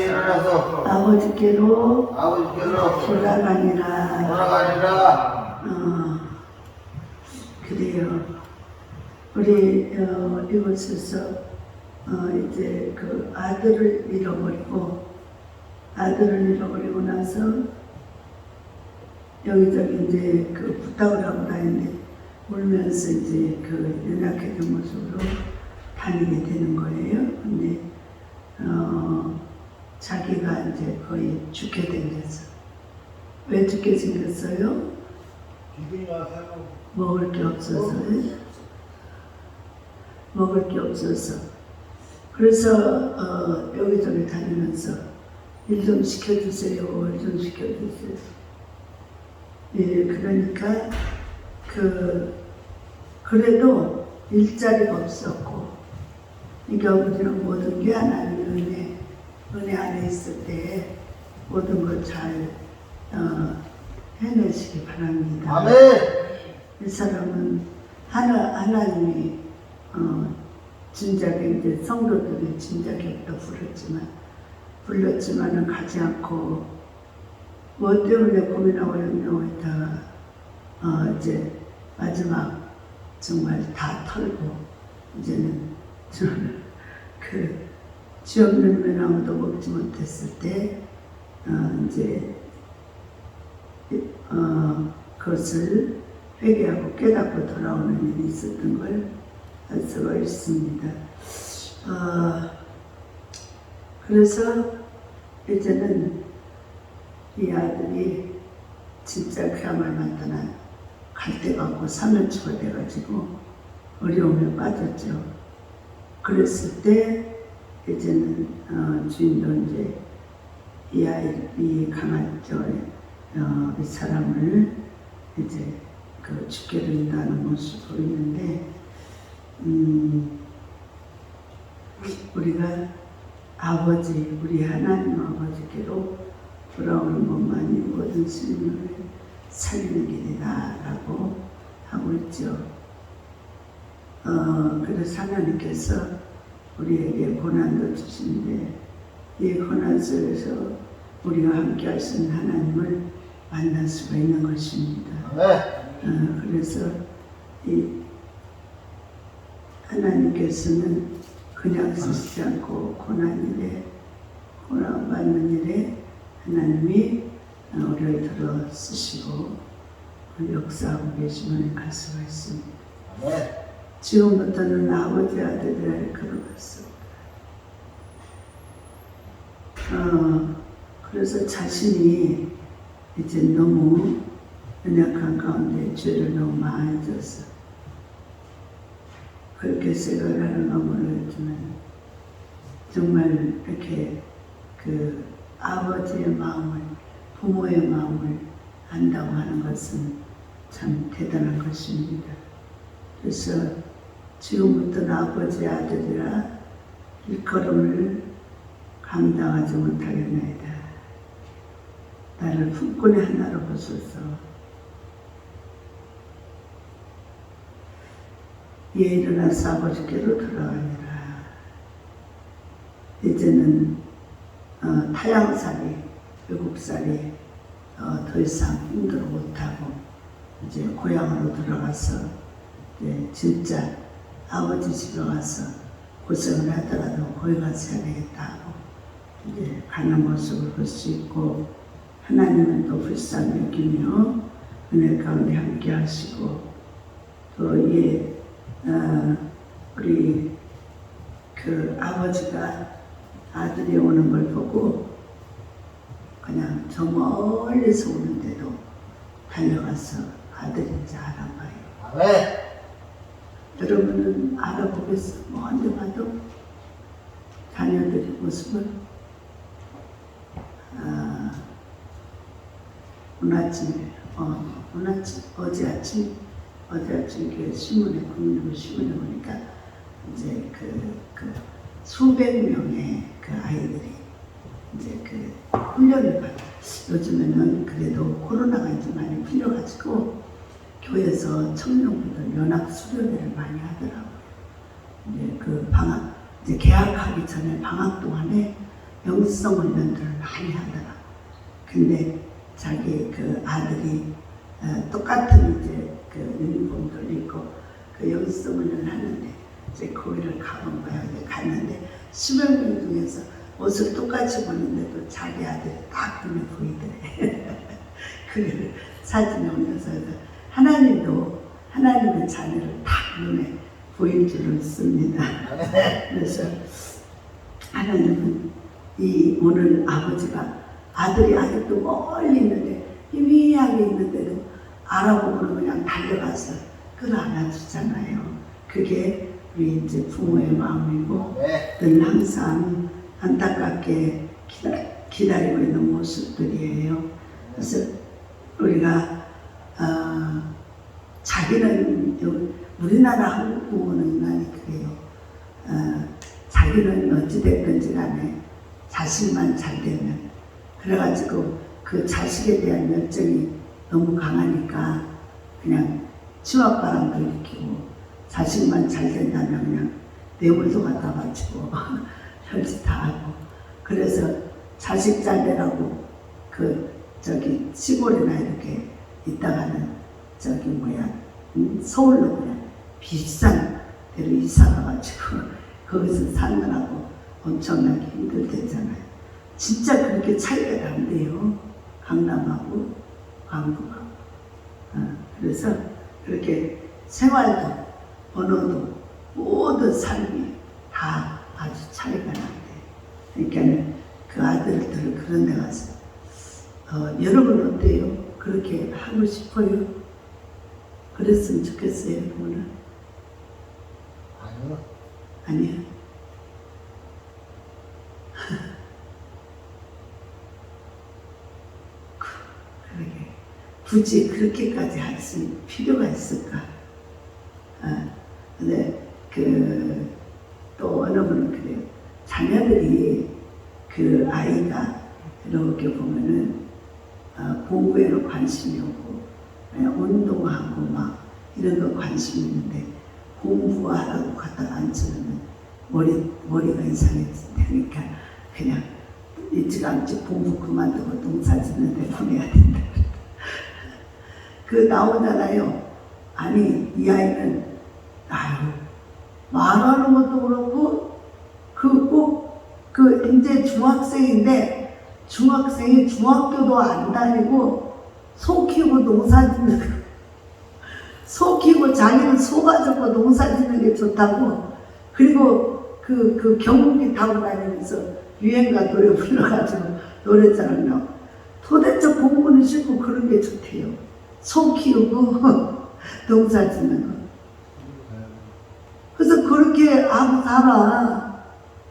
일어나서 아버지께로 돌아가니라. 그래요. 우리 이곳에서 이제 그 아들을 잃어버리고 나서 여기저기 이제 그 부탁을 하고 다니는데 울면서 이제 그 연약해진 모습으로 다니게 되는 거예요. 근데 자기가 이제 거의 죽게 생겼어. 왜 죽게 생겼어요? 먹을 게 없어서요. 먹을 게 없어서. 그래서 여기저기 다니면서 일 좀 시켜주세요. 일 좀 시켜주세요. 예, 그러니까 그래도 일자리가 없었고, 그러니까 아버지는 모든 게 하나님의 은혜 안에 있을 때 모든 걸 잘 해내시기 바랍니다. 아멘. 이 사람은 하나님이 진작에 이제 성도들이 진작에 또 불렀지만은 가지 않고 뭐 때문에 고민하고 염려했다가 이제 마지막 정말 다 털고 이제는 쥐 없는 면아무도 먹지 못했을 때 이제 그것을 회개하고 깨닫고 돌아오는 일이 있었던 걸 알 수가 있습니다. 그래서 이제는 이 아들이 진짜 그야말로 나타나 갈 데가 없고 사면초가 돼가지고 어려움에 빠졌죠. 그랬을 때 이제는 주인도 이제 이 사람을 이제 그 죽게 된다는 모습을 보이는데 우리가 우리 하나님 아버지께로 돌아오는 것만이 모든 생명을 살리는 길이다라고 하고 있죠. 그래서 하나님께서 우리에게 고난도 주시는데 이 고난 속에서 우리와 함께 하시는 하나님을 만날 수가 있는 것입니다. 그래서 이 하나님께서는 그냥 쓰시지 않고 고난 받는 일에 하나님이 우리를 들어 쓰시고 역사하고 계시면 갈 수가 있습니다. 지금부터는 아버지 아들이라 걸어갔습니다. 그래서 자신이 이제 너무 연약한 가운데 죄를 너무 많이 졌어. 그렇게 생각을 하는 어머니였지만 정말 이렇게 그 아버지의 마음을, 부모의 마음을 안다고 하는 것은 참 대단한 것입니다. 그래서 지금부터는 아버지 아들이라 일걸음을 감당하지 못하겠나이다. 나를 품꾼의 하나로 보소서. 예, 일어나서 아버지께로 돌아가니라. 이제는 타향살이, 외국살이 더 이상 힘들어 못하고 이제 고향으로 들어가서 진짜 아버지 집에 와서 고생을 하더라도 거기 가서 해야 되겠다 하고 이제 가는 모습을 볼 수 있고, 하나님은 또 불쌍히 여기며 은혜 가운데 함께 하시고, 또 우리 그 아버지가 아들이 오는 걸 보고 그냥 저 멀리서 오는데도 달려가서 아들인지 알아봐요. 여러분은 알아보겠어요? 먼저 봐도 자녀들의 모습을. 어제 아침 그 국민일보 신문에 보니까 이제 그 수백 명의 그 아이들이 이제 그 훈련을 받아. 요즘에는 그래도 코로나가 이제 많이 풀려가지고 교회에서 청년분들 연합 수련회를 많이 하더라고요. 이제 그 이제 개학하기 전에 방학 동안에 영성 훈련들을 많이 하더라. 근데 자기 그 아들이 똑같은 이제 그 유니폼들 입고 그 영성 훈련을 하는데 이제 거기를 가본 거야. 갔는데 수백 명 중에서 옷을 똑같이 보는데도 자기 아들이 딱 눈에 보이더래. 그걸 사진에 올려서 하나님은 자녀를 딱 눈에 보일 줄을 씁니다. 그래서 하나님은 이 오늘 아버지가 아들이 아직도 멀리 있는데 희미하게 있는데도 알아보고는 그냥 달려가서 끌어안아주잖아요. 그게 우리 이제 부모의 마음이고 늘 항상 안타깝게 기다리고 있는 모습들이에요. 그래서 우리가 자기는 우리나라 한국 부모는 많이 그래요. 자기는 어찌됐든지 간에 자식만 잘 되면 그래가지고 그 자식에 대한 열정이 너무 강하니까 그냥 치맛바람도 일으키고 자식만 잘 된다면 그냥 뇌물도 갖다 바치고 별짓 다 하고 그래서 자식 잘 되라고 저기 시골이나 이렇게 있다가는 서울로 그냥 비싼 데로 이사 가가지고 거기서 사느라고 엄청나게 힘들대잖아요. 진짜 그렇게 차이가 난대요. 강남하고 광주하고. 그래서 그렇게 생활도 언어도 모든 삶이 다 아주 차이가 난대요. 그러니까 그 아들들 그런 데 가서 여러분 어때요? 그렇게 하고 싶어요? 그랬으면 좋겠어요, 부모는? 아니요. 아니요. 그러게. 굳이 그렇게까지 할 수 필요가 있을까? 근데 또 어느 분은 그래요. 자녀들이 그 아이가 이렇게 보면은 공부에는 관심이 없고 운동하고 막 이런 거 관심이 있는데 공부하라고 갖다가 앉히면 머리가 이상해진다니까 그냥 일찌감치 공부 그만두고 농사 짓는데 보내야 된다. 나오잖아요. 아니 이 아이는 말하는 것도 그렇고 이제 중학생인데 중학생이 중학교도 안 다니고 소 키우고 농사 짓는 거. 소 키우고 자기는 소 가지고 농사 짓는 게 좋다고. 그리고 그 경운기 타고 다니면서 유행가 노래 불러가지고 노래자랑 나오고 도대체 공부는 싫고 그런 게 좋대요. 소 키우고 농사 짓는 거. 그래서 그렇게 하고 살아.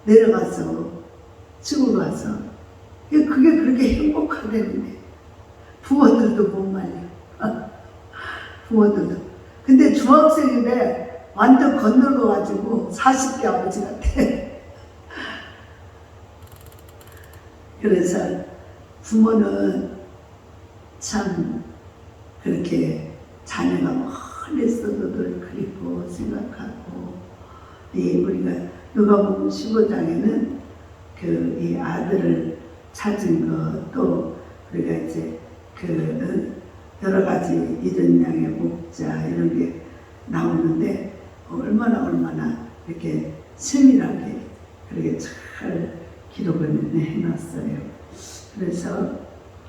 내려가서 시골 가서 그게 그렇게 행복하다는데 부모들도 못 말려. 부모들도. 근데 중학생인데 완전 건너가가지고 40대 아버지 같아. 그래서 부모는 참 그렇게 자녀가 멀리 있어도 늘 그립고 생각하고 우리가 누가복음 15장에는 이 아들을 찾은 것 또 우리가 이제 여러 가지 잃은 양의 목자 이런 게 나오는데 얼마나 이렇게 세밀하게 그렇게 잘 기록을 해놨어요. 그래서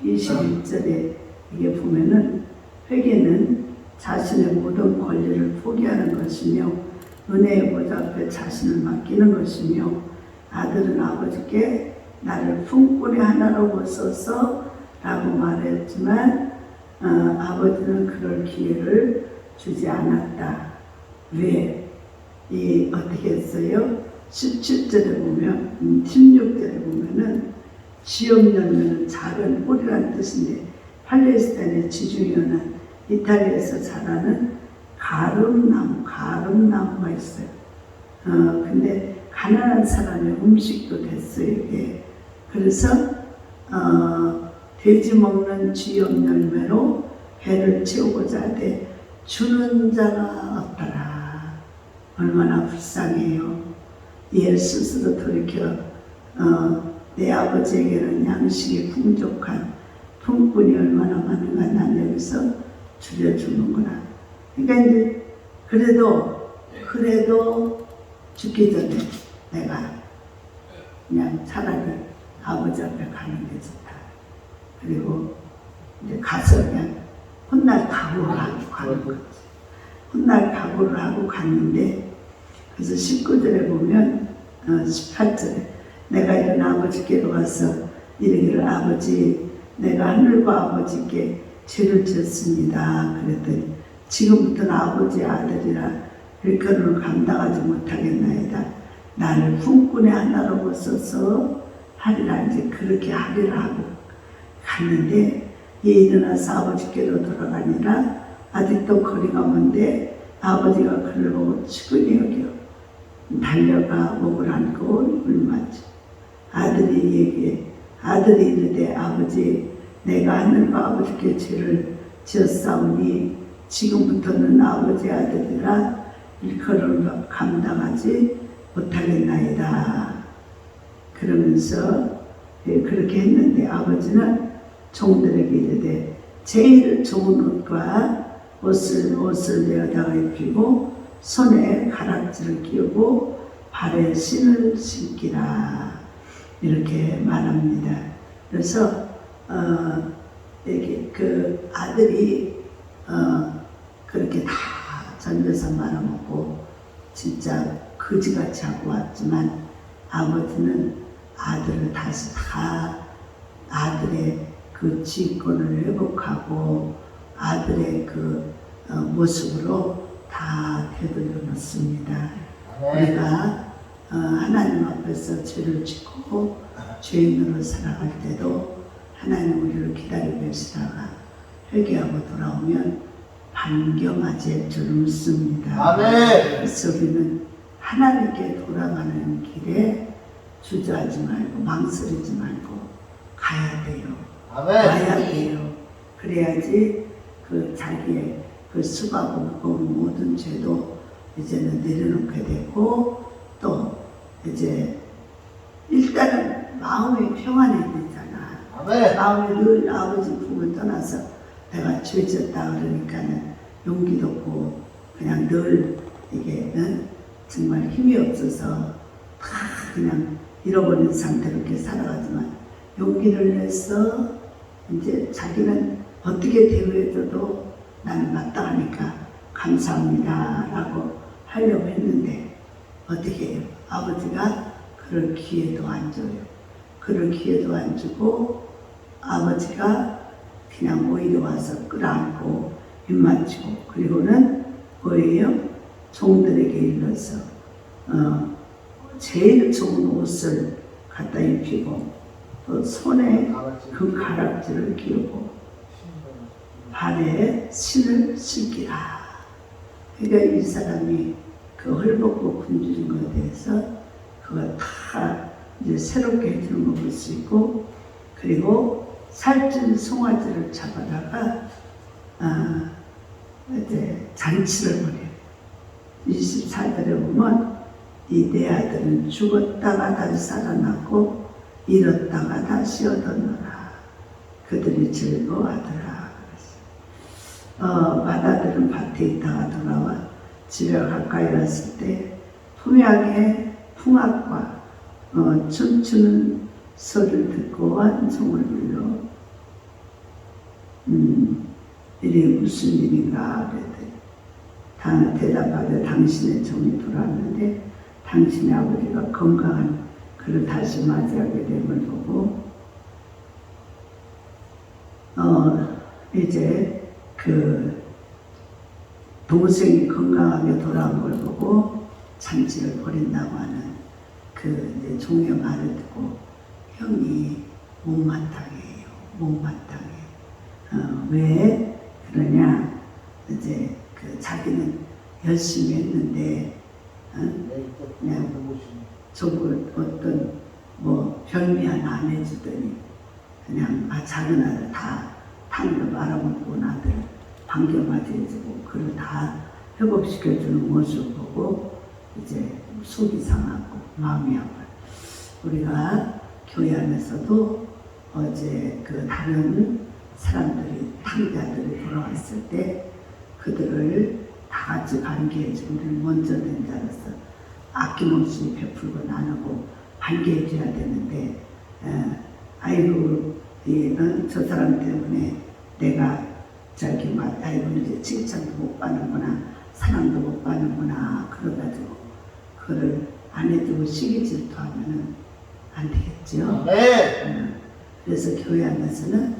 21절에 이게 보면은 회개는 자신의 모든 권리를 포기하는 것이며 은혜의 보좌 앞에 자신을 맡기는 것이며 아들은 아버지께 나를 품꾼의 하나로 보소서 라고 말했지만 아버지는 그럴 기회를 주지 않았다. 왜? 어떻게 했어요? 17절에 보면 16절에 보면은 지엄 열매는 작은 뿌리란 뜻인데 팔레스타인의 지중해 연안 이탈리아에서 자라는 가름나무가 있어요. 근데 가난한 사람의 음식도 됐어요, 이게. 그래서, 돼지 먹는 쥐염 열매로 배를 채우고자 하되 주는 자가 없더라. 얼마나 불쌍해요. 얘 스스로 돌이켜, 내 아버지에게는 양식이 풍족한 품꾼이 얼마나 많은가 난 여기서 줄여주는구나. 그러니까 이제 그래도 죽기 전에 내가 그냥 차라리 아버지 앞에 가는 게 좋다. 그리고 이제 가서 그냥 훗날 각오를 하고 가는 거지. 훗날 각오를 하고 갔는데, 그래서 19절에 보면 18절에 내가 이런 아버지께로 가서 이르기를 아버지 내가 하늘과 아버지께 죄를 지었습니다. 그랬더니 지금부터는 아버지의 아들이라 일컬음을 감당하지 못하겠나이다. 나를 품꾼의 하나로 써서 하리라. 이제 그렇게 하리라 하고 갔는데, 얘 일어나서 아버지께로 돌아가니라. 아직도 거리가 먼데 아버지가 그를 보고 측은히 여겨 달려가 목을 안고 입을 맞춰 아들이 이르되 아버지 내가 하늘과 아버지께 죄를 지었사오니 지금부터는 아버지의 아들이라 일컬음을 감당하지 못하겠나이다. 그러면서 그렇게 했는데 아버지는 종들에게 이르되 제일 좋은 옷과 옷을 내어다가 입히고 손에 가락지를 끼우고 발에 신을 신기라. 이렇게 말합니다. 그래서 이렇게 그 아들이 그렇게 다 전재산 말아먹고 진짜 거지같이 하고 왔지만 아버지는 아들을 다시 다 아들의 그 지권을 회복하고 아들의 그 모습으로 다 되돌려 놓습니다. 우리가 하나님 앞에서 죄를 짓고 죄인으로 살아갈 때도 하나님 우리를 기다리고 계시다가 회개하고 돌아오면 반겨맞을 줄 믿습니다. 그래서 우리는 하나님께 돌아가는 길에 주저하지 말고 망설이지 말고 가야 돼요. 가야 돼요. 그래야지 그 자기의 그 수고하고 무거운 모든 죄도 이제는 내려놓게 되고, 또 이제 일단은 마음이 평안해야 되잖아. 마음이 늘 아버지 품을 떠나서 내가 죄졌다 그러니까는 용기도 없고 그냥 늘 이게 정말 힘이 없어서 다 그냥 잃어버린 상태로 이렇게 살아가지만, 용기를 내서 이제 자기는 어떻게 대우해줘도 나는 마땅하니까 감사합니다 라고 하려고 했는데 어떻게 해요? 아버지가 그럴 기회도 안 줘요. 그럴 기회도 안 주고 아버지가 그냥 오히려 와서 끌어안고 입맞추고, 그리고는 뭐예요? 종들에게 일러서 제일 좋은 옷을 갖다 입히고 또 손에 그 가락지를 끼우고 발에 신을 신기라. 그러니까 이 사람이 그 헐벗고 굶주린 것에 대해서 그걸 다 이제 새롭게 해주는 걸 볼 수 있고, 그리고 살찐 송아지를 잡아다가 이제 잔치를 벌여요. 24절에 보면 이 내 아들은 죽었다가 다시 살아났고 잃었다가 다시 얻었노라. 그들이 즐거워하더라. 맏아들은 밭에 있다가 돌아와 집에 가까이 왔을 때 품약의 풍악과 춤추는 소리를 듣고 한송을 불러 이게 무슨 일인가 그랬더니 대답하되 당신의 종이 돌아왔는데 당신의 아버지가 건강한 그를 다시 맞이하게 됨을 보고 이제 그 동생이 건강하게 돌아온 걸 보고 잔치를 벌인다고 하는 그 이제 종의 말을 듣고 형이 못마땅해요. 못마땅해. 왜 그러냐? 이제 그 자기는 열심히 했는데 그냥 저걸 어떤 뭐 별미 하나 안 해주더니 그냥 작은 아들 다 탕으로 말아먹고 아들 반겨맞이 해주고 그걸 다 회복시켜주는 모습 보고 이제 속이 상하고 마음이 아파요. 우리가 교회 안에서도 어제 그 다른 사람들이 탕자들이 돌아왔을 때 그들을 다 같이 반겨해주고 우리는 먼저 된 자로서 아낌없이 베풀고 나누고 반겨해줘야 되는데 아이고 저 사람 때문에 내가 저기 막 아이고 이제 칭찬도 못 받는구나 사랑도 못 받는구나 그래가지고 그거를 안 해주고 시기 질투하면은 안 되겠죠. 그래서 교회 안에서는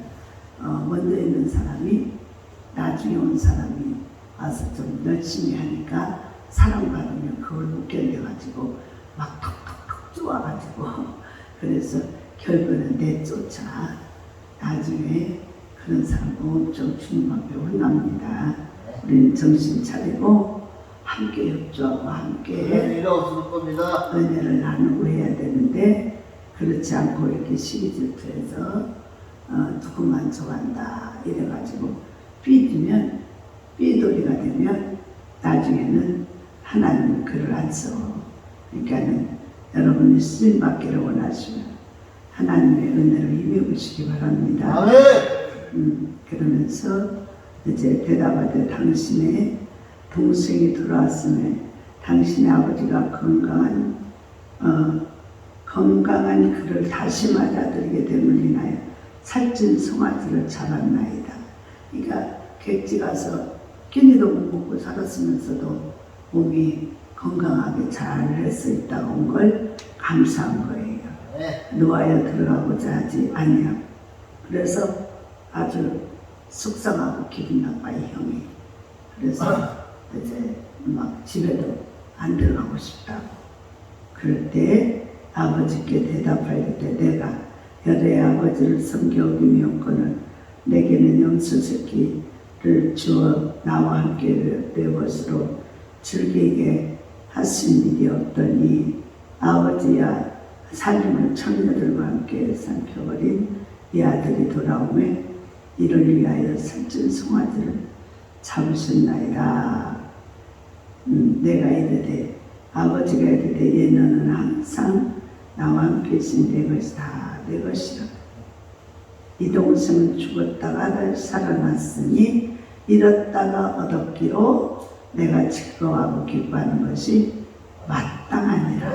먼저 있는 사람이 나중에 온 사람이 와서 좀 열심히 하니까 사랑받으면 그걸 못 견뎌가지고 막 톡톡톡 쪼아가지고 그래서 결국은 내쫓아 나중에 그런 사람 엄청 주님 앞에 혼납니다. 우리는 정신 차리고 함께 협조하고 함께 은혜를 나누고 해야 되는데 그렇지 않고 이렇게 시기질투해서 누구만 좋아한다 이래가지고 삐지면 삐돌이가 되면 나중에는 하나님 글을 안 써. 그러니까는 여러분이 쓰임받기를 원하시면 하나님의 은혜를 힘입으시기 바랍니다. 그러면서 이제 대답하되 당신의 동생이 들어왔음에 당신의 아버지가 건강한 그를 다시 맞아들이게 됨을 인하여 살찐 송아지를 잡았나이다. 그러니까 객지 가서 끼니도 못 먹고 살았으면서도 몸이 건강하게 잘 할 수 있다고 온 걸 감사한 거예요. 노하여 들어가고자 하지 아니하고 그래서 아주 속상하고 기분 나빠요 형이. 그래서 이제 막 집에도 안 들어가고 싶다고. 그럴 때 아버지께 대답할 때 내가 여러의 아버지를 섬겨오기미였거늘 내게는 염소새끼를 주어 나와 함께 내 것으로 즐기게 하신 일이 없더니 아버지야 살림을 처녀들과 함께 삼켜버린 이 아들이 돌아오매 이를 위하여 살찐 송아지를 잡으셨나이다. 내가 이르되 아버지가 이르되 얘는 항상 나와 함께 계신 내 것이다 내 것이라. 이 동생은 죽었다가 살아났으니 잃었다가 얻었기로 내가 즐거워하고 기뻐하는 것이 마땅하니라.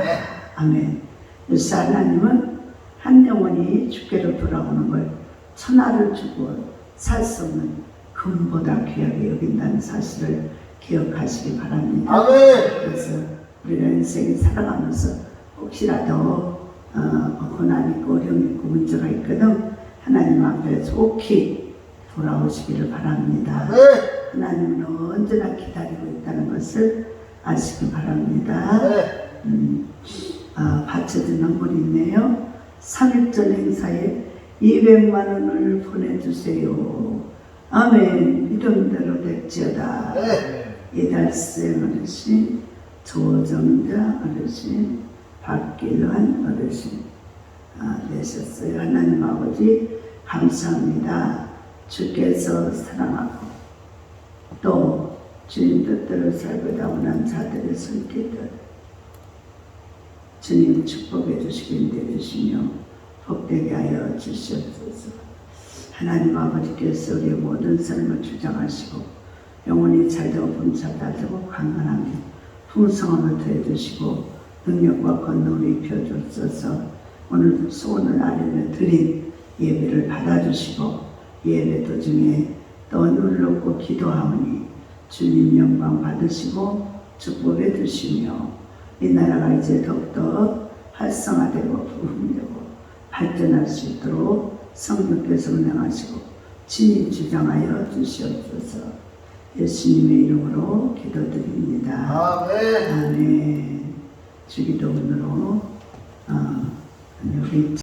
아멘. 그래서 하나님은 한 영혼이 주께로 돌아오는 걸 천하를 주고 살 수 없는 금보다 귀하게 여긴다는 사실을 기억하시기 바랍니다. 아멘. 그래서 우리가 인생이 살아가면서 혹시라도 고난 있고 어려움 있고 문제가 있거든 하나님 앞에 속히 돌아오시기를 바랍니다. 아멘. 하나님은 언제나 기다리고 있다는 것을 아시기 바랍니다. 바쳐진 선물이 있네요. 3.1절 행사에 200만 원을 보내주세요. 아멘. 믿음대로 될지어다. 이달생 어르신, 조정자 어르신, 박길환 어르신 내셨어요. 하나님 아버지 감사합니다. 주께서 사랑하고 또 주님 뜻대로 살고자 원한 자들의 손길들 주님 축복해 주시기 인도해 주시며 복되게 하여 주시옵소서. 하나님 아버지께서 우리의 모든 삶을 주장하시고 영혼이 잘되고 범사다되고 강건하며 풍성함을 더해 주시고 능력과 권능을 입혀주소서. 오늘 소원을 아뢰며 드린 예배를 받아주시고 예배 도중에 또 누르고 기도하오니 주님 영광 받으시고 축복해 주시며 이 나라가 이제 더욱더 활성화되고 부흥되고 발전할 수 있도록 성령께서 운행하시고 친히 주장하여 주시옵소서. 예수님의 이름으로 기도드립니다. 아멘. 아멘. 주기도문으로 우리